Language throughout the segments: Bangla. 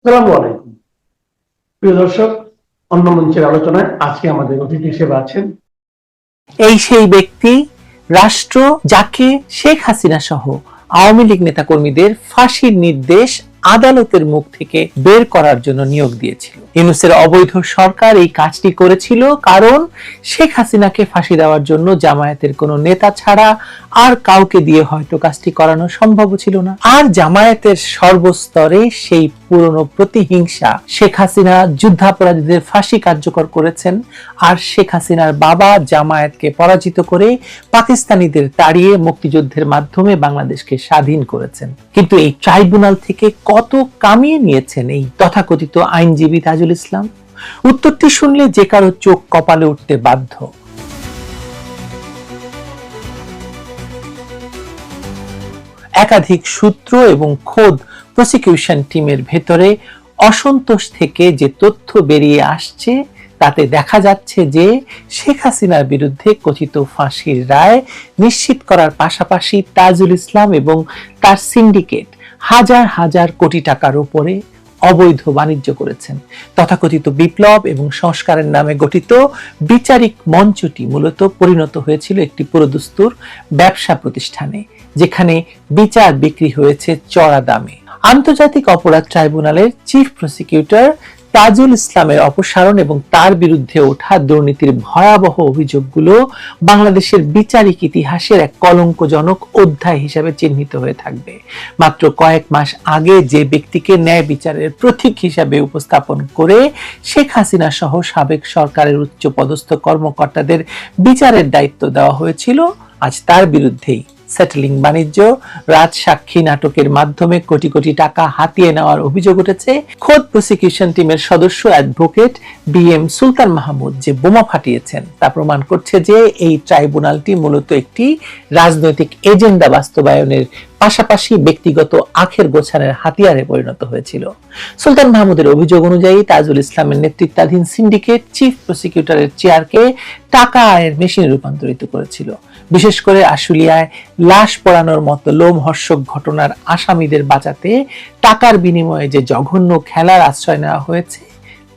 আসসালামু আলাইকুম প্রিয় দর্শক। অন্য মঞ্চের আলোচনায় আজকে আমাদের অতিথি হিসেবে আছেন এই সেই ব্যক্তি, রাষ্ট্র যাকে শেখ হাসিনা সহ আওয়ামী লীগ নেতাকর্মীদের ফাঁসির নির্দেশ আদালতের মুখ থেকে বের করার জন্য নিয়োগ দিয়েছিল। ইউনূসের অবৈধ সরকার এই কাজটি করেছিল কারণ শেখ হাসিনাকে ফাঁসি দেওয়ার জন্য জামায়াতের কোনো নেতা ছাড়া আর কাউকে দিয়ে হয়তো কাজটি করানো সম্ভব ছিল না। আর জামায়াতের সর্বস্তরে সেই পুরনো প্রতিহিংসা, শেখ হাসিনা যুদ্ধাপরাধীদের ফাঁসি কার্যকর করেছেন আর শেখ হাসিনার বাবা জামায়াতকে পরাজিত করে পাকিস্তানিদের তাড়িয়ে মুক্তিযুদ্ধের মাধ্যমে বাংলাদেশকে স্বাধীন করেছেন। কিন্তু এই ট্রাইব্যুনাল থেকে কত কামিয়ে নিয়েছেন এই তথাকথিত আইনজীবী তাজুল ইসলাম? উত্তরটি শুনলে যে কারো চোখ কপালে উঠতে বাধ্য। একাধিক সূত্র এবং খোদ প্রসিকিউশন টিমের ভেতরে অসন্তোষ থেকে যে তথ্য বেরিয়ে আসছে তাতে দেখা যাচ্ছে যে শেখ হাসিনার বিরুদ্ধে কথিত ফাঁসির রায় নিশ্চিত করার পাশাপাশি তাজুল ইসলাম এবং তার সিন্ডিকেট হাজার হাজার কোটি টাকার উপরে অবৈধ বাণিজ্য করেছেন। তথাকথিত বিপ্লব এবং সংস্কারের নামে গঠিত বিচারিক মঞ্চটি মূলত পরিণত হয়েছিল একটি পুরোদস্তুর ব্যবসা প্রতিষ্ঠানে, যেখানে বিচার বিক্রি হয়েছে চড়া দামে। আন্তর্জাতিক অপরাধ ট্রাইব্যুনালের চিফ প্রসিকিউটর তাজুল ইসলামের অপসারণ এবং তার বিরুদ্ধে ওঠা দুর্নীতির ভয়াবহ অভিযোগগুলো বাংলাদেশের বিচারিক ইতিহাসের এক কলঙ্কজনক অধ্যায় হিসেবে চিহ্নিত হয়ে থাকবে। মাত্র কয়েক মাস আগে যে ব্যক্তিকে ন্যায় বিচারের প্রতীক হিসেবে উপস্থাপন করে শেখ হাসিনা সহ সাবেক সরকারের উচ্চ পদস্থ কর্মকর্তাদের বিচারের দায়িত্ব দেওয়া হয়েছিল, আজ তার বিরুদ্ধেই সেটেলিং বাণিজ্য, রাজসাক্ষী নাটকের মাধ্যমে কোটি কোটি টাকা হাতিয়ে নেওয়ার অভিযোগ উঠেছে। খোদ প্রসিকিউশন টিমের সদস্য অ্যাডভোকেট BM সুলতান মাহমুদ যে বোমা ফাটিয়েছেন তা প্রমাণ করছে যে এই ট্রাইব্যুনালটি মূলত একটি রাজনৈতিক এজেন্ডা বাস্তবায়নের পাশাপাশি ব্যক্তিগত আখের গোছানোর হাতিয়ারে পরিণত হয়েছিল। সুলতান মাহমুদের অভিযোগ অনুযায়ী তাজুল ইসলামের নেতৃত্বাধীন সিন্ডিকেট চিফ প্রসিকিউটরের চেয়ারকে টাকা আয়ের মেশিনে রূপান্তরিত করেছিল। বিশেষ করে আশুলিয়ায় লাশ পোড়ানোর মতো লোমহর্ষক ঘটনার আসামিদের বাঁচাতে টাকার বিনিময়ে যে জঘন্য খেলার আশ্রয় নেওয়া হয়েছে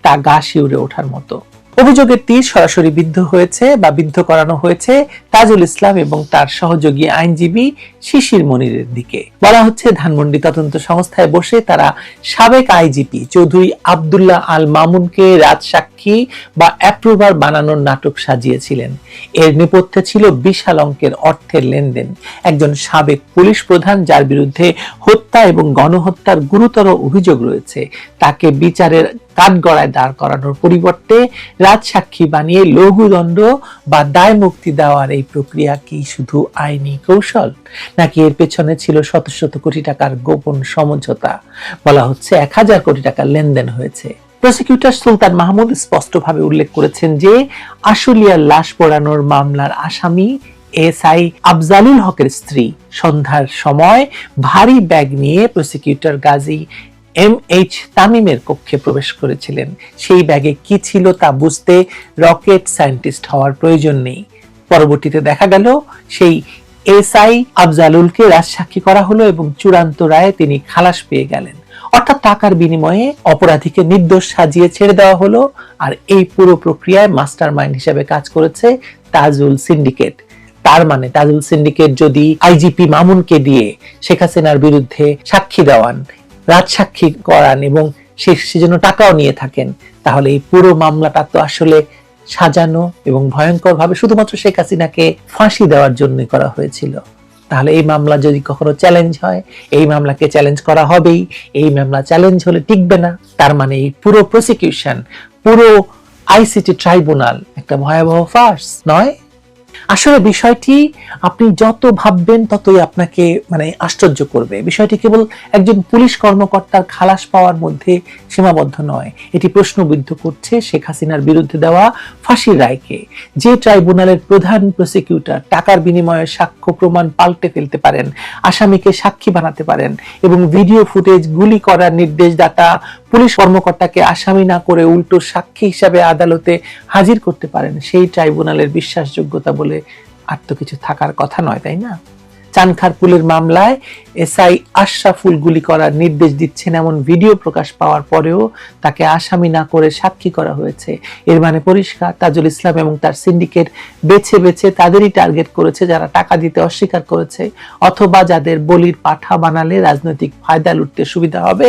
তা গা শিউরে ওঠার মতো। অভিযোগের তীর সরাসরি বিদ্ধ করানো হয়েছে তাজুল ইসলাম এবং তার সহযোগী আইনজীবী শিশির মনিরের দিকে। বলা হচ্ছে ধানমন্ডি তদন্ত সংস্থায় বসে তারা সাবেক আইজিপি চৌধুরী আব্দুল্লাহ আল মামুনকে রাজসাক্ষী বা অ্যাপ্রুভার বানানোর নাটক সাজিয়েছিলেন। এর নেপথ্যে ছিল বিশাল অঙ্কের অর্থের লেনদেন। একজন সাবেক পুলিশ প্রধান যার বিরুদ্ধে হত্যা এবং গণহত্যার গুরুতর অভিযোগ রয়েছে, তাকে বিচারের কাঠগড়ায় দাঁড় করানোর পরিবর্তে রাজসাক্ষী বানিয়ে লঘুদণ্ড বা দায় মুক্তি দেওয়ার এই প্রক্রিয়া কি শুধু আইনি কৌশল, নাকি এর পেছনে ছিল শত শত কোটি টাকার গোপন সমঝোতা? বলা হচ্ছে 1000 কোটি টাকার লেনদেন হয়েছে। প্রসিকিউটর সুলতান মাহমুদ স্পষ্টভাবে উল্লেখ করেছেন যে আশুলিয়ার লাশ পোড়ানোর মামলার আসামি SI আফজালুল হকের স্ত্রী সন্ধ্যার সময় ভারী ব্যাগ নিয়ে প্রসিকিউটর গাজী MH তামিমের কক্ষে প্রবেশ করেছিলেন। সেই ব্যাগে কি ছিল তা বুঝতে রকেট সায়েন্টিস্ট হওয়ার প্রয়োজন নেই। পরবর্তীতে দেখা গেল সেই SI আফজালুলকে রাজসাক্ষী করা হলো এবং চূড়ান্ত রায়ে তিনি খালাস পেয়ে গেলেন। অর্থাৎ টাকার বিনিময়ে অপরাধীকে নির্দোষ সাজিয়ে ছেড়ে দেওয়া হলো। আর এই পুরো প্রক্রিয়ায় মাস্টার মাইন্ড হিসেবে কাজ করেছে তাজুল সিন্ডিকেট। তার মানে তাজুল সিন্ডিকেট যদি আইজিপি মামুনকে দিয়ে শেখ হাসিনার বিরুদ্ধে সাক্ষী দেওয়ান, রাজসাক্ষী করান এবং সেজন্য টাকাও নিয়ে থাকেন, তাহলে এই পুরো মামলাটা তো আসলে সাজানো এবং ভয়ঙ্কর ভাবে শুধুমাত্র শেখ হাসিনাকে ফাঁসি দেওয়ার জন্য করা হয়েছিল। তাহলে এই মামলা যদি কখনো চ্যালেঞ্জ হয়, এই মামলাকে চ্যালেঞ্জ করা হবেই। এই মামলা চ্যালেঞ্জ হলে টিকবে না। তার মানে এই পুরো প্রসিকিউশন, পুরো আইসিটি ট্রাইব্যুনাল একটা ভয়াবহ ফার্স নয়? আসলে বিষয়টি আপনি যত ভাববেন ততই আপনাকে আশ্চর্য করবে। বিষয়টি কেবল একজন পুলিশ কর্মকর্তার খালাস পাওয়ার মধ্যে সীমাবদ্ধ নয়, এটি প্রশ্নবিদ্ধ করছে শেখ হাসিনার বিরুদ্ধে দেওয়া ফাঁসির রায়কে। যে ট্রাইব্যুনালের প্রধান প্রসিকিউটর টাকার বিনিময়ে সাক্ষ্য প্রমাণ পাল্টে ফেলতে পারেন, আসামিকে সাক্ষী বানাতে পারেন এবং ভিডিও ফুটেজ গুলি করার নির্দেশদাতা পুলিশ কর্মকর্তাকে আসামি না করে উল্টো সাক্ষী হিসাবে আদালতে হাজির করতে পারেন, সেই ট্রাইব্যুনালের বিশ্বাসযোগ্যতা বলে আর তো কিছু থাকার কথা নয়, তাই না? চানখারপুলের মামলায় এসআই আশরাফুল গুলি করার নির্দেশ দিচ্ছেন এমন ভিডিও প্রকাশ পাওয়ার পরেও তাকে আসামি না করে সাক্ষী করা হয়েছে। এর মানে পরিষ্কার, তাজুল ইসলাম এবং তার সিন্ডিকেট বেছে বেছে তাদেরই টার্গেট করেছে যারা টাকা দিতে অস্বীকার করেছে, অথবা যাদের বলির পাঠা বানালে রাজনৈতিক ফায়দা লুটতে সুবিধা হবে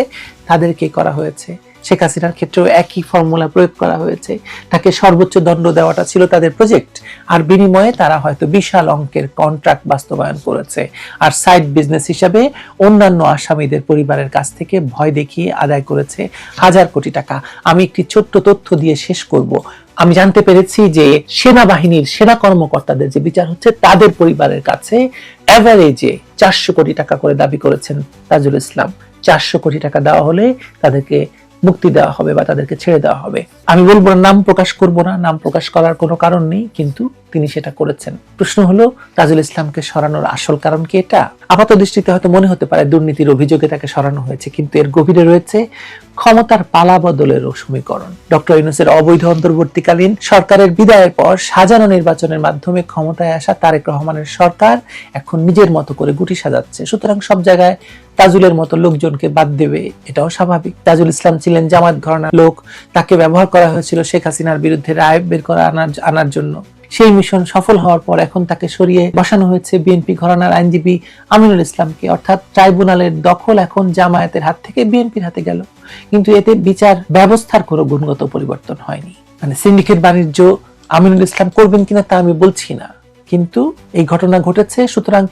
তাদেরকে করা হয়েছে। শেখ হাসিনার ক্ষেত্রেও একই ফর্মুলা প্রয়োগ করা হয়েছে। তাকে সর্বোচ্চ দণ্ড দেওয়াটা ছিল তাদের প্রজেক্ট, আর বিনিময়ে তারা হয়তো বিশাল অঙ্কের কন্ট্রাক্ট বাস্তবায়ন করেছে, আর সাইড বিজনেস হিসাবে অন্যান্য আসামিদের পরিবারের কাছ থেকে ভয় দেখিয়ে আদায় করেছে হাজার কোটি টাকা। আমি একটি ছোট্ট তথ্য দিয়ে শেষ করব। আমি জানতে পেরেছি যে সেনাবাহিনীর সেনা কর্মকর্তাদের যে বিচার হচ্ছে তাদের পরিবারের কাছে এভারেজে 400 কোটি টাকা করে দাবি করেছেন তাজুল ইসলাম। 400 কোটি টাকা দেওয়া হলে তাদেরকে মুক্তি দেওয়া হবে বা তাদেরকে ছেড়ে দেওয়া হবে। আমি বলবো না, নাম প্রকাশ করব না, নাম প্রকাশ করার কোনো কারণ নেই, কিন্তু তিনি সেটা করেছেন। প্রশ্ন হলো, তাজুল ইসলামকে সরানোর আসল কারণ কি এটা? আপাত দৃষ্টিতে হয়তো মনে হতে পারে দুর্নীতির অভিযোগে তাকে সরানো হয়েছে, কিন্তু এর গভীরে রয়েছে ক্ষমতার পালা বদলেরও সমীকরণ। ডক্টর ইউনূসের অবৈধ অন্তর্বর্তীকালীন সরকারের বিদায়ের পর সাজানো নির্বাচনের মাধ্যমে ক্ষমতায় আসা তারেক রহমানের সরকার এখন নিজের মতো করে গুটি সাজাচ্ছে। সুতরাং সব জায়গায় তাজুলের মতো লোকজনকে বাদ দেবে, এটাও স্বাভাবিক। তাজুল ইসলাম ছিলেন জামাত ঘরানার লোক, তাকে ব্যবহার করা হয়েছিল শেখ হাসিনার বিরুদ্ধে রায় বের করা আনার জন্য। সেই মিশন সফল হওয়ার পর এখন তাকে সরিয়ে বসানো হয়েছে বিএনপি ঘরানার আইনজীবী আমিনুল ইসলামকে, অর্থাৎ ট্রাইব্যুনালের দখল এখন জামায়াতের হাত থেকে বিএনপির হাতে গেল। কিন্তু এতে বিচার ব্যবস্থার কোনো গুণগত পরিবর্তন হয়নি। মানে সিন্ডিকেট বাণিজ্য আমিনুল ইসলাম করবেন কিনা তা আমি বলছি না, কিন্তু এই ঘটনা ঘটেছে, সুতরাং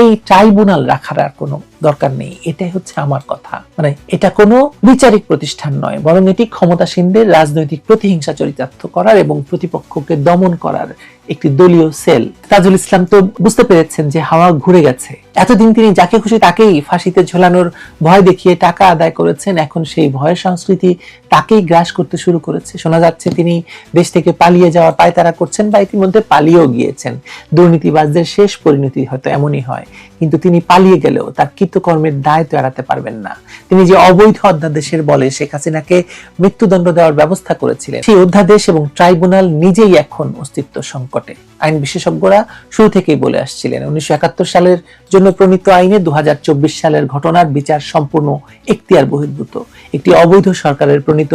এই ট্রাইব্যুনাল রাখার আর কোনো দরকার নেই। এটাই হচ্ছে আমার কথা। মানে এটা কোনো বিচারিক প্রতিষ্ঠান নয়, বরং এটি ক্ষমতাসীনদের রাজনৈতিক প্রতিহিংসা চরিতার্থ করার এবং প্রতিপক্ষকে দমন করার একটি দলীয় সেল। তাজুল ইসলাম তো বুঝতে পেরেছেন যে হাওয়া ঘুরে গেছে। এতদিন তিনি যাকে খুশি তাকেই ফাঁসিতে ঝোলানোর ভয় দেখিয়ে টাকা আদায় করেছেন, এখন সেই ভয়ের সংস্কৃতি তাকেই গ্রাস করতে শুরু করেছে। শোনা যাচ্ছে তিনি দেশ থেকে পালিয়ে যাওয়ার পায়তারা করছেন বা ইতিমধ্যে পালিয়েও গিয়েছেন। দুর্নীতিবাজদের শেষ পরিণতি হয়তো এমনই হয়, কিন্তু তিনি পালিয়ে গেলেও তার কৃতকর্মের দায় তো এড়াতে পারবেন না। তিনি যে অবৈধ অধ্যাদেশের বলে শেখ হাসিনাকে মৃত্যুদণ্ড দেওয়ার ব্যবস্থা করেছিলেন, সেই অধ্যাদেশ এবং ট্রাইব্যুনাল নিজেই এখন অস্তিত্ব সংকটে। আইন বিশেষজ্ঞরা শুরু থেকেই বলে আসছিলেন 1971 সালের জন্য প্রণীত আইনে 2024 সালের ঘটনার বিচার সম্পূর্ণ এখতিয়ার বহির্ভূত। একটি অবৈধ সরকারের প্রণীত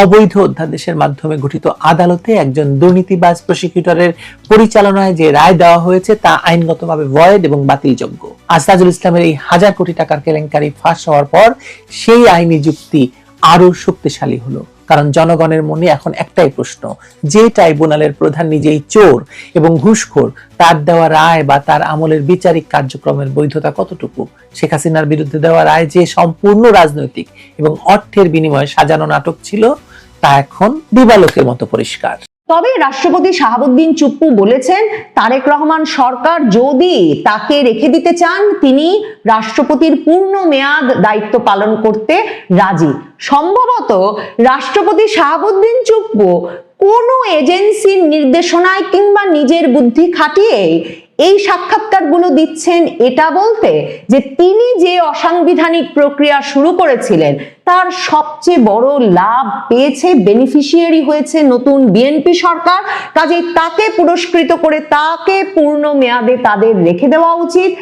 অবৈধ অধ্যাদেশের মাধ্যমে গঠিত আদালতে একজন দুর্নীতিবাজ প্রসিকিউটরের পরিচালনায় যে রায় দেওয়া হয়েছে তা আইনগতভাবে ভয়েড এবং বাতিলযোগ্য। আজ তাজুল ইসলামের এই হাজার কোটি টাকার কেলেঙ্কারি ফাঁস হওয়ার পর সেই আইনি যুক্তি আরো শক্তিশালী হলো, কারণ জনগণের মনে এখন একটাই প্রশ্ন, যে ট্রাইব্যুনালের প্রধান নিজেই চোর এবং ঘুষখোর, তার দেওয়া রায় বা তার আমলের বিচারিক কার্যক্রমের বৈধতা কতটুকু? শেখ হাসিনার বিরুদ্ধে দেওয়া রায় যে সম্পূর্ণ রাজনৈতিক এবং অর্থের বিনিময়ে সাজানো নাটক ছিল, তা এখন দিবালোকের মতো পরিষ্কার। তবে রাষ্ট্রপতি শাহাবুদ্দিন চুপ্পু বলেছেন, তারেক রহমান সরকার যদি তাকে রেখে দিতে চান, তিনি রাষ্ট্রপতির পূর্ণ মেয়াদ দায়িত্ব পালন করতে রাজি। সম্ভবত রাষ্ট্রপতি শাহাবুদ্দিন চুপ্পু কোনো এজেন্সির নির্দেশনায় কিংবা নিজের বুদ্ধি খাটিয়ে এই সাক্ষাৎকারগুলো দিচ্ছেন এটা বলতে যে তিনি যে অসাংবিধানিক প্রক্রিয়া শুরু করেছিলেন তার সবচেয়ে বড় লাভ পেয়েছে, বেনিফিশিয়ারি হয়েছে নতুন বিএনপি সরকার। কাজেই তাকে পুরস্কৃত করে তাকে পূর্ণ মেয়াদে তাদের রেখে দেওয়া উচিত।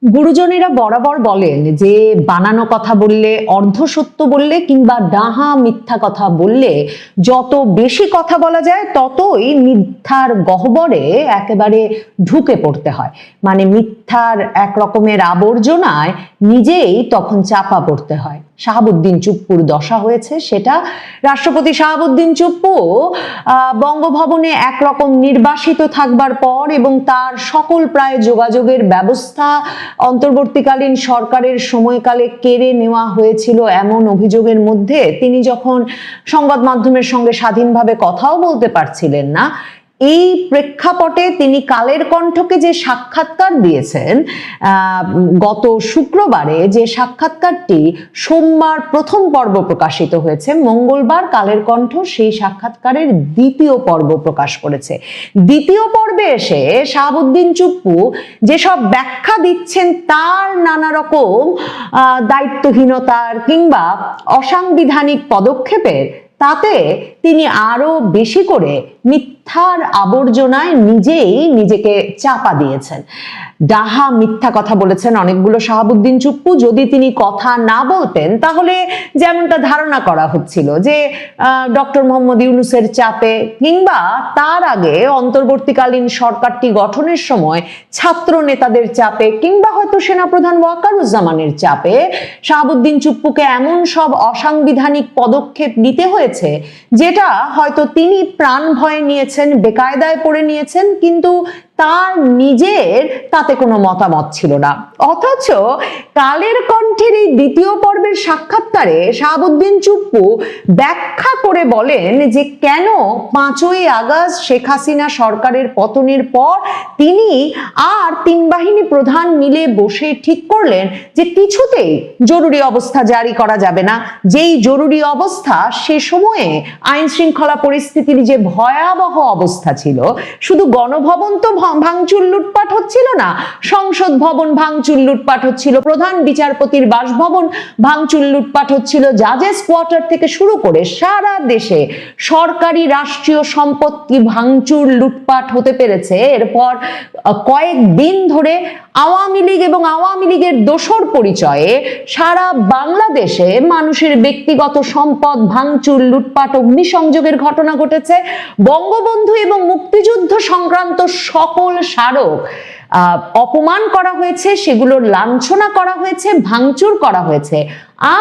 গুরুজনেরা বরাবর বলেন যে বানানো কথা বললে, অর্ধ সত্য বললে কিংবা ডাহা মিথ্যা কথা বললে যত বেশি কথা বলা যায় ততই মিথ্যার গহ্বরে একেবারে ঢুকে পড়তে হয়। মানে মিথ্যার এক রকমের আবর্জনায় নিজেই তখন চাপা পড়তে হয়। শাহাবুদ্দিন চুপ্পুর দশা হয়েছে সেটা। রাষ্ট্রপতি শাহাবুদ্দিন চুপ্পু বঙ্গভবনে একরকম নির্বাসিত থাকবার পর এবং তার সকল প্রায় যোগাযোগের ব্যবস্থা অন্তর্বর্তীকালীন সরকারের সময়কালে কেড়ে নেওয়া হয়েছিল এমন অভিযোগের মধ্যে তিনি যখন সংবাদ মাধ্যমের সঙ্গে স্বাধীনভাবে কথাও বলতে পারছিলেন না, এই প্রেক্ষাপটে তিনি কালের কণ্ঠকে যে সাক্ষাৎকার দিয়েছেন গত শুক্রবারে, যে সাক্ষাৎকারটি সোমবার প্রথম পর্ব প্রকাশিত হয়েছে, মঙ্গলবার কালের কণ্ঠ সেই সাক্ষাৎকারের দ্বিতীয় পর্ব প্রকাশ করেছে। দ্বিতীয় পর্বে এসে শাহাবুদ্দিন চুপ্পু যেসব ব্যাখ্যা দিচ্ছেন তার নানা রকম দায়িত্বহীনতার কিংবা অসাংবিধানিক পদক্ষেপের, তাতে তিনি আরো বেশি করে মিথ্যার আবর্জনায় নিজেকে চাপা দিয়েছেন। ডাহা মিথ্যা কথা বলেছেন অনেকগুলো শাহাবুদ্দিন চুপ্পু। যদি তিনি কথা না বলতেন তাহলে যেমনটা ধারণা করা হচ্ছিল যে ডক্টর মোহাম্মদ ইউনূসের চাপে কিংবা তার আগে অন্তর্বর্তীকালীন সরকারটি গঠনের সময় ছাত্র নেতাদের চাপে কিংবা হয়তো সেনাপ্রধান ওয়াকারুজ্জামানের চাপে শাহাবুদ্দিন চুপ্পুকে এমন সব অসাংবিধানিক পদক্ষেপ নিতে হয়েছে যেটা হয়তো তিনি প্রাণ ভয়ে নিয়েছেন, বেকায়দায় পড়ে নিয়েছেন, কিন্তু তার নিজের তাতে কোনো মতামত ছিল না। অথচ কালের কণ্ঠের এই দ্বিতীয় পর্বের সাক্ষাৎকারে শাহাবুদ্দিন চুপ্পু ব্যাখ্যা করে বলেন যে কেন 5ই আগস্ট শেখ হাসিনা সরকারের পতনের পর তিনি আর 3 বাহিনী প্রধান মিলে বসে ঠিক করলেন যে কিছুতেই জরুরি অবস্থা জারি করা যাবে না। যেই জরুরি অবস্থা সে সময়ে আইন শৃঙ্খলা পরিস্থিতির যে ভয়াবহ অবস্থা ছিল, শুধু গণভবন তো ভাঙচুর লুটপাট হচ্ছিল না, সংসদ ভবন ভাঙচুর লুটপাট হচ্ছিল, প্রধান বিচারপতির বাসভবন ভাঙচুর লুটপাট হচ্ছিল, জাজেস কোয়ার্টার থেকে শুরু করে সারা দেশে সরকারি রাষ্ট্রীয় সম্পত্তি ভাঙচুর লুটপাট হতে পেরেছে। এরপর কয়েকদিন ধরে আওয়ামী লীগ এবং আওয়ামী লীগের দোসর পরিচয়ে সারা বাংলাদেশে মানুষের ব্যক্তিগত সম্পদ ভাঙচুর লুটপাট অগ্নিসংযোগের ঘটনা ঘটেছে। বঙ্গবন্ধু এবং মুক্তিযুদ্ধ সংক্রান্ত সকল স্মারক অপমান করা হয়েছে, সেগুলোর লাঞ্ছনা করা হয়েছে, ভাঙচুর করা হয়েছে।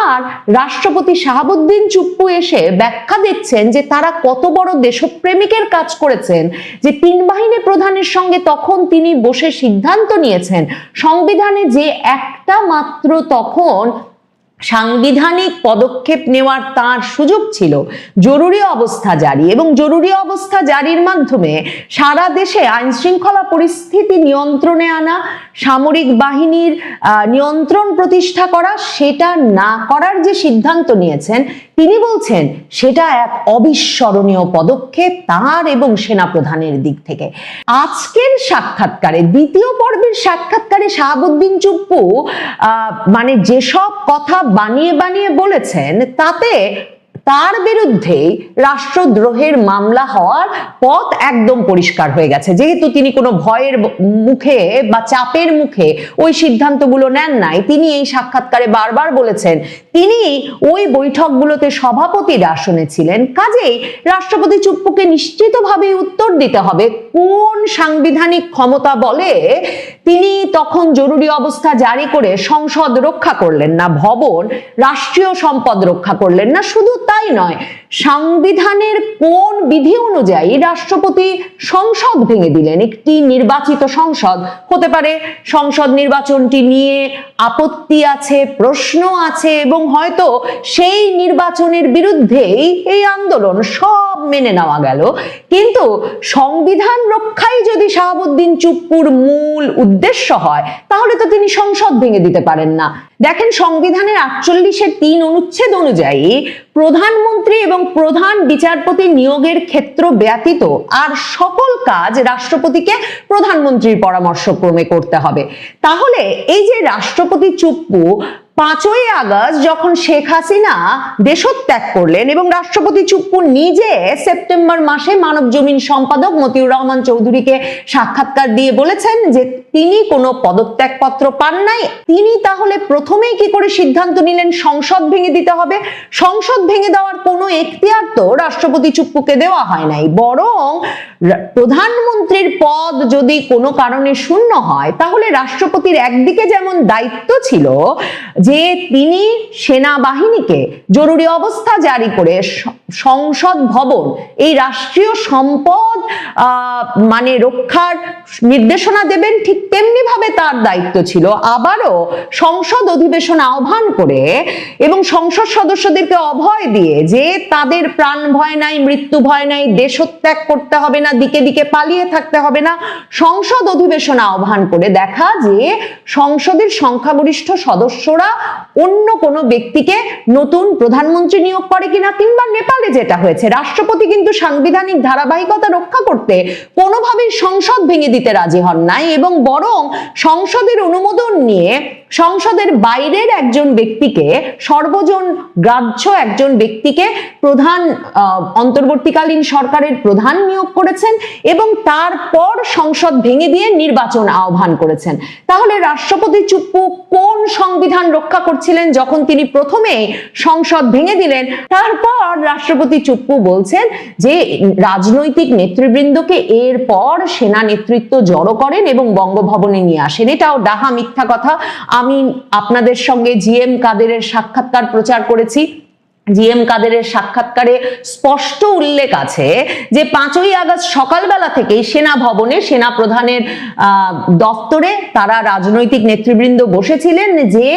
আর রাষ্ট্রপতি শাহাবুদ্দিন চুপ্পু এসে ব্যাখ্যা দিচ্ছেন যে তারা কত বড় দেশপ্রেমিকের কাজ করেছেন, যে 3 বাহিনী প্রধানের সঙ্গে তখন তিনি বসে সিদ্ধান্ত নিয়েছেন সংবিধানে যে একটা মাত্র তখন সাংবিধানিক পদক্ষেপ নেওয়ার তার সুযোগ ছিল, জরুরি অবস্থা জারি, এবং জরুরি অবস্থা জারির মাধ্যমে সারা দেশে আইন শৃঙ্খলা পরিস্থিতি নিয়ন্ত্রণে আনা, সামরিক বাহিনীর নিয়ন্ত্রণ প্রতিষ্ঠা করা, সেটা না করার যে সিদ্ধান্ত নিয়েছেন তিনি বলছেন সেটা এক অবিস্মরণীয় পদক্ষেপ তার এবং সেনাপ্রধানের দিক থেকে। আজকের সাক্ষাৎকারে, দ্বিতীয় পর্বের সাক্ষাৎকারে শাহাবুদ্দিন চুপ্পু মানে যেসব কথা বানিয়ে বলেছেন তাতে তার বিরুদ্ধে রাষ্ট্রদ্রোহের মামলা হওয়ার পথ একদম পরিষ্কার হয়ে গেছে। যেহেতু তিনি কোনো ভয়ের মুখে বা চাপের মুখে ওই সিদ্ধান্তগুলো নেন নাই, তিনি এই সাক্ষাৎকারে বারবার বলেছেন তিনি ওই বৈঠকগুলোতে সভাপতির আসনে ছিলেন, কাজেই রাষ্ট্রপতি চুপ্পুকে নিশ্চিতভাবে উত্তর দিতে হবে কোন সাংবিধানিক ক্ষমতা বলে তিনি তখন জরুরি অবস্থা জারি করে সংসদ রক্ষা করলেন না, ভবন রাষ্ট্রীয় সম্পদ রক্ষা করলেন না। শুধু তাই নয়, সংবিধানের কোন বিধি অনুযায়ী রাষ্ট্রপতি সংসদ ভেঙে দিলেন। একটি নির্বাচিত সংসদ হতে পারে, সংসদ নির্বাচনটি নিয়ে আপত্তি আছে, প্রশ্ন আছে, এবং হয়তো সেই নির্বাচনের বিরুদ্ধেই এই আন্দোলন, সব মেনে নেওয়া গেল, কিন্তু সংবিধান রক্ষাই যদি শাহাবুদ্দিন চুপ্পুর মূল উদ্দেশ্য হয় তাহলে তো তিনি সংসদ ভেঙে দিতে পারেন না। দেখেন, সংবিধানের 48-3 অনুচ্ছেদ অনুযায়ী প্রধানমন্ত্রী এবং প্রধান বিচারপতি নিয়োগের ক্ষেত্র ব্যতীত আর সকল কাজ রাষ্ট্রপতিকে প্রধানমন্ত্রীর পরামর্শক্রমে করতে হবে। তাহলে এই যে রাষ্ট্রপতি চুপ্পু 5ই আগস্ট যখন শেখ হাসিনা দেশত্যাগ করলেন এবং রাষ্ট্রপতি চুপ্পু নিজে সেপ্টেম্বর মাসে মানব জমিন সম্পাদক মতিউর রহমান চৌধুরীকে সাক্ষাৎকার দিয়ে বলেছেন যে তিনি কোনো পদত্যাগপত্র পান নাই, তিনি তাহলে প্রথমেই কি করে সিদ্ধান্ত নিলেন সংসদ ভেঙে দিতে হবে? সংসদ ভেঙে দেওয়ার কোনো এখতিয়ার তো রাষ্ট্রপতি চুপ্পুকে দেওয়া হয় নাই, বরং প্রধানমন্ত্রীর পদ যদি কোনো কারণে শূন্য হয় তাহলে রাষ্ট্রপতির একদিকে যেমন দায়িত্ব ছিল যে তিনি সেনাবাহিনীকে জরুরি অবস্থা জারি করে সংসদ ভবন, এই রাষ্ট্রীয় সম্পদ মানে রক্ষার নির্দেশনা দেবেন, ঠিক তেমনি ভাবে তার দায়িত্ব ছিল আবারও সংসদ অধিবেশন আহ্বান করে এবং সংসদ সদস্যদেরকে অভয় দিয়ে যে তাদের প্রাণ ভয় নাই, মৃত্যু ভয় নাই, দেশত্যাগ করতে হবে না, দিকে দিকে পালিয়ে থাকতে হবে না, সংসদ অধিবেশন আহ্বান করে দেখা যে সংসদের সংখ্যাগরিষ্ঠ সদস্যরা অন্য কোনো ব্যক্তিকে নতুন প্রধানমন্ত্রী নিয়োগ করে কিনা, কিংবা নেপালে যেটা হয়েছে রাষ্ট্রপতি কিন্তু সাংবিধানিক ধারাবাহিকতা রক্ষা করতে কোনোভাবেই সংসদ ভেঙে দিতে রাজি হন নাই এবং বরং সংসদের অনুমোদন নিয়ে সংসদের বাইরের একজন ব্যক্তিকে, সর্বজন গ্রাহ্য একজন ব্যক্তিকে প্রধান অন্তর্বর্তীকালীন সরকারের প্রধান নিয়োগ করেছেন এবং তারপর সংসদ ভেঙে দিয়ে নির্বাচন আহ্বান করেছেন। তাহলে রাষ্ট্রপতি চুপ্পু কোন সংবিধান রক্ষা করছিলেন যখন তিনি প্রথমে সংসদ ভেঙে দিলেন? তারপর রাষ্ট্রপতি চুপ্পু বলছেন যে রাজনৈতিক নেতৃবৃন্দকে এরপর সেনা নেতৃত্ব জড়ো করেন এবং বঙ্গভবনে নিয়ে আসেন। এটাও ডাহা মিথ্যা কথা। আমি আপনাদের সঙ্গে জিএম কাদেরের সাক্ষাৎকার প্রচার করেছি। জিএম কাদেরের সাক্ষাৎকারে স্পষ্ট উল্লেখ আছে যে 5ই আগস্ট সকালবেলা থেকেই সেনা ভবনে সেনা প্রধানের দপ্তরে তারা রাজনৈতিক নেতৃবৃন্দ বসেছিলেন যে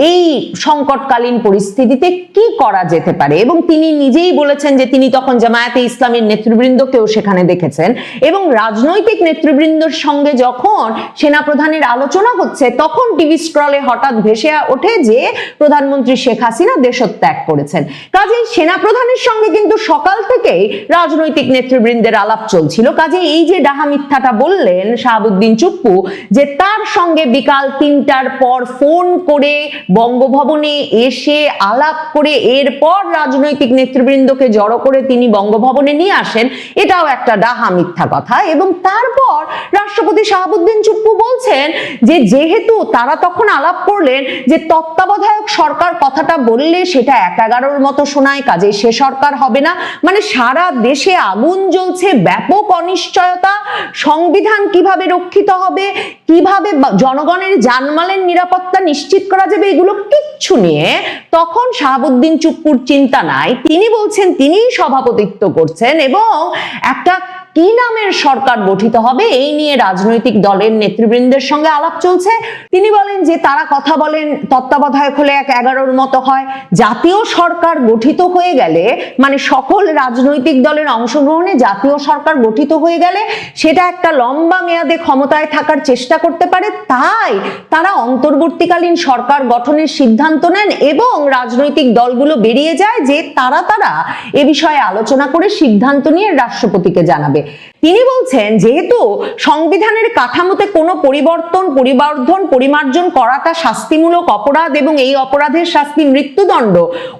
এই সংকটকালীন পরিস্থিতিতে কি করা যেতে পারে, এবং তিনি নিজেই বলেছেন যে তিনি তখন জামায়াতে ইসলামীর নেতৃবৃন্দকেও সেখানে দেখেছেন এবং রাজনৈতিক নেতৃবৃন্দর সঙ্গে যখন সেনা প্রধানের আলোচনা হচ্ছে তখন টিভি স্ক্রলে হঠাৎ ভেসে ওঠে যে প্রধানমন্ত্রী শেখ হাসিনা দেশত্যাগ করেছেন। কাজেই সেনা প্রধানের সঙ্গে কিন্তু সকাল থেকেই রাজনৈতিক নেতৃবৃন্দের আলাপ চলছিল। কাজেই এই যে ডাহা মিথ্যাটা বললেন শাহাবুদ্দিন চুপ্পু যে তার সঙ্গে বিকাল 3টার পর ফোন করে বঙ্গভবনে এসে আলাপ করে এরপর রাজনৈতিক নেতৃবৃন্দকে জড়ো করে তিনি বঙ্গভবনে নিয়ে আসেন, এটাও একটা ডাহা মিথ্যা কথা। এবং তারপর রাষ্ট্রপতি শাহাবুদ্দিন চুপ্পু বলছেন যে যেহেতু তারা তখন আলাপ করলেন যে তত্ত্বাবধায়ক সরকার কথাটা বললে সেটা 11-11 মতো শোনায়, কাজে সে সরকার হবে না। মানে সারা দেশে আগুন জ্বলছে, ব্যাপক অনিশ্চয়তা, সংবিধান কিভাবে রক্ষিত হবে, কিভাবে জনগণের জানমালের নিরাপত্তা নিশ্চিত করা যাবে, এগুলো কিচ্ছু নিয়ে তখন শাহাবুদ্দিন চুপ্পুর চিন্তা নাই। তিনি বলছেন তিনিই সভাপতিত্ব করছেন এবং একটা কি নামের সরকার গঠিত হবে এই নিয়ে রাজনৈতিক দলের নেতৃবৃন্দের সঙ্গে আলাপ চলছে। তিনি বলেন যে তারা কথা বলেন তত্ত্বাবধায়ক হলে 11-11 মতো হয়, জাতীয় সরকার গঠিত হয়ে গেলে মানে সকল রাজনৈতিক দলের অংশগ্রহণে জাতীয় সরকার গঠিত হয়ে গেলে সেটা একটা লম্বা মেয়াদে ক্ষমতায় থাকার চেষ্টা করতে পারে, তাই তারা অন্তর্বর্তীকালীন সরকার গঠনের সিদ্ধান্ত নেন এবং রাজনৈতিক দলগুলো বেরিয়ে যায় যে তারা এ বিষয়ে আলোচনা করে সিদ্ধান্ত নিয়ে রাষ্ট্রপতিকে জানাবে। তিনি বলছেন যেহেতু সংবিধানের কাঠামোতে কোনো পরিবর্ধন পরিমার্জন করাটা শাস্তিমূলক অপরাধ এবং এই অপরাধের শাস্তি মৃত্যুদণ্ড,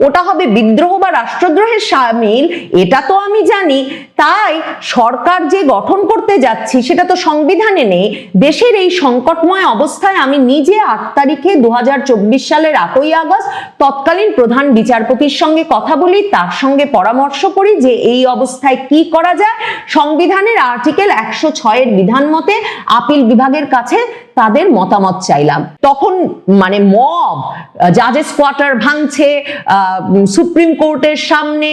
ওটা হবে বিদ্রোহ বা রাষ্ট্রদ্রোহের শামিল, এটা তো আমি জানি। তাই সরকার যে গঠন করতে যাচ্ছি সেটা তো সংবিধানে নেই। দেশের এই সংকটময় অবস্থায় আমি নিজে 8 তারিখে 2024 সালের 8ই আগস্ট তৎকালীন প্রধান বিচারপতির সঙ্গে কথা বলি, তার সঙ্গে পরামর্শ করি যে এই অবস্থায় কি করা যায়। সংবিধানের আর্টিকেল 106 এর বিধান মতে আপিল বিভাগের কাছে তাদের মতামত চাইলাম। তখন মানে মব জাজেস কোয়ার্টার ভাঙছে, সুপ্রিম কোর্টের সামনে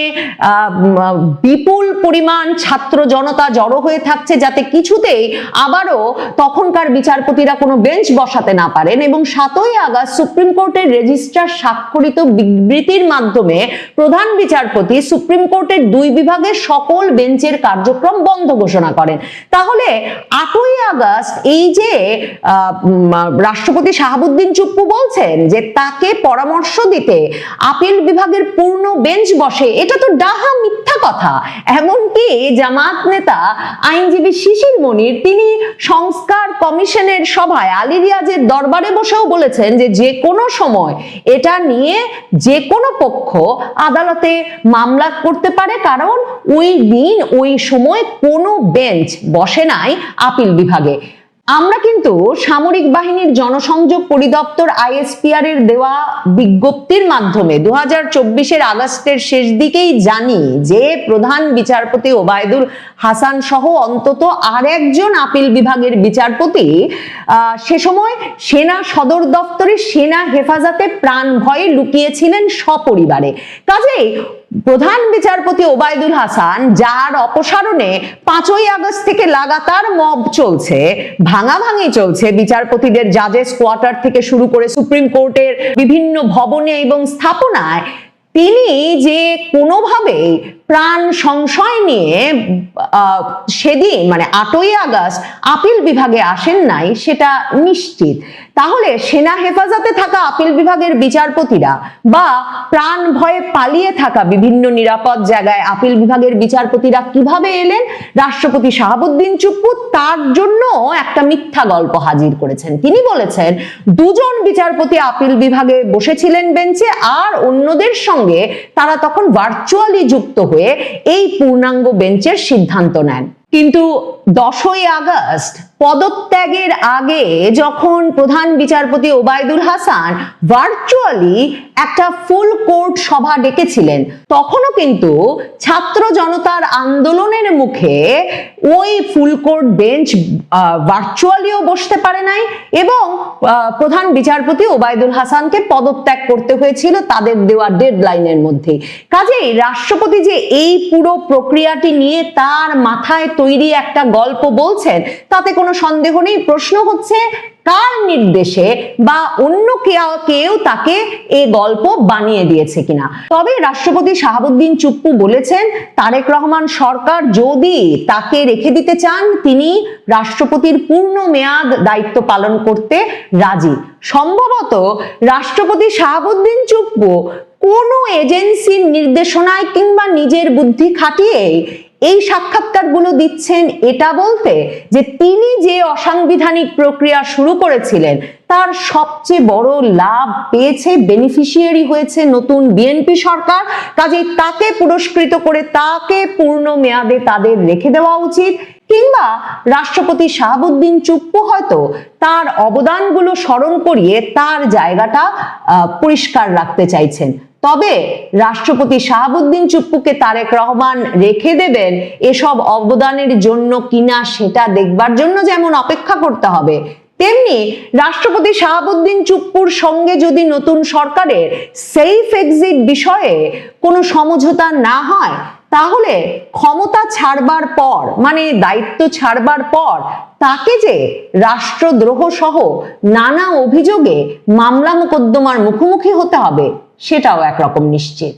বিপুল পরিমাণ ছাত্র জনতা জড়ো হয়ে থাকছে যাতে কিছুতেই আবারও তখনকার বিচারপতিরা কোনো বেঞ্চ বসাতে না পারেন। এবং 7ই আগস্ট সুপ্রিম কোর্টের রেজিস্ট্রার স্বাক্ষরিত বিবৃতির মাধ্যমে প্রধান বিচারপতি সুপ্রিম কোর্টের 2 বিভাগের সকল বেঞ্চের কার্যক্রম বন্ধ ঘোষণা করেন। তাহলে 8ই আগস্ট এই যে রাষ্ট্রপতি শাহাবুদ্দিন চুপ্পু বলছেন যে তাকে পরামর্শ দিতে আপিল বিভাগের পূর্ণ বেঞ্চ বসে, এটা তো ডাহা মিথ্যা কথা। এমনকি জামাত নেতা আইনজীবী শিশির মনির তিনি সংস্কার কমিশনের সভায় আলী রিয়াজের দরবারে বসেও বলেছেন যে যে কোনো সময় এটা নিয়ে যে কোনো পক্ষ আদালতে মামলা করতে পারে, কারণ ওই দিন ওই সময় কোনো বেঞ্চ বসে নাই আপিল বিভাগে। আমরা কিন্তু সামরিক বাহিনীর জনসংযোগ পরিদপ্তর ISPR এর দেওয়া বিজ্ঞপ্তির মাধ্যমে 2024 আগস্টের শেষ দিকেই জানি যে প্রধান বিচারপতি ওবায়দুল হাসান সহ অন্তত আরেকজন আপিল বিভাগের বিচারপতি সে সময় সেনা সদর দপ্তরে সেনা হেফাজতে প্রাণ ভয়ে লুকিয়েছিলেন সপরিবারে। কাজেই প্রধান বিচারপতি ওবায়দুল হাসান, যার অপসারণে 5ই আগস্ট থেকে লাগাতার মব চলছে, ভাঙাভাঙি চলছে বিচারপতিদের জাজেস কোয়ার্টার থেকে শুরু করে সুপ্রিম কোর্টের বিভিন্ন ভবনে এবং স্থাপনায়, তিনি যে কোনোভাবে প্রাণ সংশয় নিয়ে সেদিন মানে 8ই আগস্ট আপিল বিভাগে আসেন নাই সেটা নিশ্চিত। তাহলে সেনা হেফাজতে থাকা আপিল বিভাগের বিচারপতিরা বা প্রাণ ভয়ে পালিয়ে থাকা বিভিন্ন নিরাপদ জায়গায় আপিল বিভাগের বিচারপতিরা কিভাবে এলেন? রাষ্ট্রপতি শাহাবুদ্দিন চুপ্পু তার জন্য একটা মিথ্যা গল্প হাজির করেছেন। তিনি বলেছেন দুজন বিচারপতি আপিল বিভাগে বসেছিলেন বেঞ্চে, আর অন্যদের সঙ্গে তারা তখন ভার্চুয়ালি যুক্ত হয়ে এই পূর্ণাঙ্গ বেঞ্চের সিদ্ধান্ত নেন। কিন্তু 10ই আগস্ট পদত্যাগের আগে যখন প্রধান বিচারপতি ওবায়দুল হাসান ভার্চুয়ালি একটা ফুল কোর্ট সভা ডেকেছিলেন, তখনও কিন্তু ছাত্র জনতার আন্দোলনের মুখে ওই ফুল কোর্ট বেঞ্চ ভার্চুয়ালিও বসতে পারে নাই এবং প্রধান বিচারপতি ওবায়দুল হাসানকে পদত্যাগ করতে হয়েছিল তাদের দেওয়া ডেডলাইনের মধ্যে। কাজেই রাষ্ট্রপতি যে এই পুরো প্রক্রিয়াটি নিয়ে তার মাথায় তৈরি একটা গল্প বলছেন তাতে কোনো সন্দেহ নেই। প্রশ্ন হচ্ছে কার নির্দেশে বা অন্য কেউ তাকে এই গল্প বানিয়ে দিয়েছে কিনা। তবে রাষ্ট্রপতি শাহাবুদ্দিন চুপ্পু বলেছেন তারেক রহমান সরকার যদি তাকে রেখে দিতে চান তিনি রাষ্ট্রপতির পূর্ণ মেয়াদ দায়িত্ব পালন করতে রাজি। সম্ভবত রাষ্ট্রপতি শাহাবুদ্দিন চুপ্পু কোনো এজেন্সির নির্দেশনায় কিংবা নিজের বুদ্ধি খাটিয়ে এই সাক্ষাৎকারগুলো দিচ্ছেন এটা বলতে যে তিনি যে অসাংবিধানিক প্রক্রিয়া শুরু করেছিলেন তার সবচেয়ে বড় লাভ পেয়েছে, বেনিফিশিয়ারি হয়েছে নতুন বিএনপি সরকার। কাজেই তাকে পুরস্কৃত করে তাকে পূর্ণ মেয়াদে তাদের রেখে দেওয়া উচিত, কিংবা রাষ্ট্রপতি শাহাবুদ্দিন চুপ্পু হয়তো তার অবদানগুলো স্মরণ করিয়ে তার জায়গাটা পরিষ্কার রাখতে চাইছেন। তবে রাষ্ট্রপতি শাহাবুদ্দিন চুপ্পুকে তারেক রহমান রেখে দেবেন এসব অবদানের জন্য কিনা সেটা দেখবার জন্য যেমন অপেক্ষা করতে হবে, তেমনি রাষ্ট্রপতি শাহাবুদ্দিন চুপ্পুর সঙ্গে যদি নতুন সরকারের সেফ এক্সিট বিষয়ে কোনো সমঝোতা না হয় তাহলে ক্ষমতা ছাড়বার পর মানে দায়িত্ব ছাড়বার পর তাকে যে রাষ্ট্রদ্রোহ সহ নানা অভিযোগে মামলা মোকদ্দমার মুখোমুখি হতে হবে সেটাও একরকম নিশ্চিত।